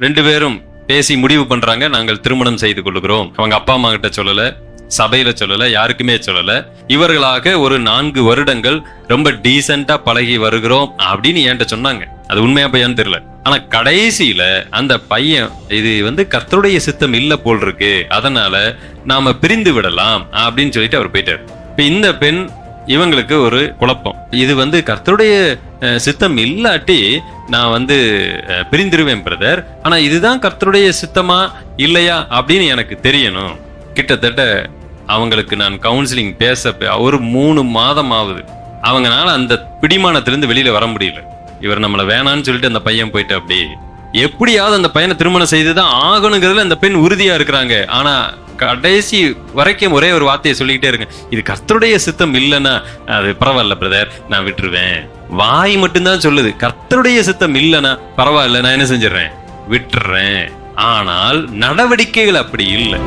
2 பேரும் பேசி முடிவு பண்றாங்க, நாங்கள் திருமணம் செய்து கொள்ளுகிறோம். அவங்க அப்பா அம்மா கிட்ட சொல்லல, சபையில சொல்லல, யாருக்குமே சொல்லல. இவர்களாக ஒரு 4 வருடங்கள் ரொம்ப டீசெண்டா பழகி வருகிறோம் அப்படின்னு என்கிட்ட சொன்னாங்க. அது உண்மையா பையன்னு தெரியல. ஆனா கடைசியில அந்த பையன் இது கர்த்தருடைய சித்தம் இல்ல போல் இருக்கு, அதனால நாம பிரிந்து விடலாம் அப்படின்னு சொல்லிட்டு அவர் போயிட்டார். இப்ப இந்த பெண், இவங்களுக்கு ஒரு குழப்பம். இது கர்த்தருடைய சித்தம் இல்லாட்டி நான் பிரிந்திருவேன் பிரதர், ஆனா இதுதான் கர்த்தருடைய சித்தமா இல்லையா அப்படின்னு எனக்கு தெரியணும். கிட்டத்தட்ட அவங்களுக்கு நான் கவுன்சிலிங் பேச ஒரு 3 மாதம் ஆகுது. அவங்கனால அந்த பிடிமானத்திலிருந்து வெளியில வர முடியல. இவர் நம்மள வேணான்னு சொல்லிட்டு அந்த பையன் போயிட்டு அப்படி எப்படியாவது அந்த பையனை திருமணம் செய்துதான் ஆகணுங்கிறதுல அந்த பெண் உறுதியா இருக்கிறாங்க. ஆனா கடைசி வரைக்கும் ஒரே ஒரு வார்த்தையை சொல்லிக்கிட்டே இருங்க, இது கர்த்தருடைய சித்தம் இல்லைன்னா அது பரவாயில்ல பிரதர், நான் விட்டுருவேன். வாய் மட்டும்தான் சொல்லுது, கர்த்தருடைய சித்தம் இல்லைன்னா பரவாயில்ல, நான் என்ன செஞ்சிடறேன், விட்டுறேன். ஆனால் நடவடிக்கைகள் அப்படி இல்லை.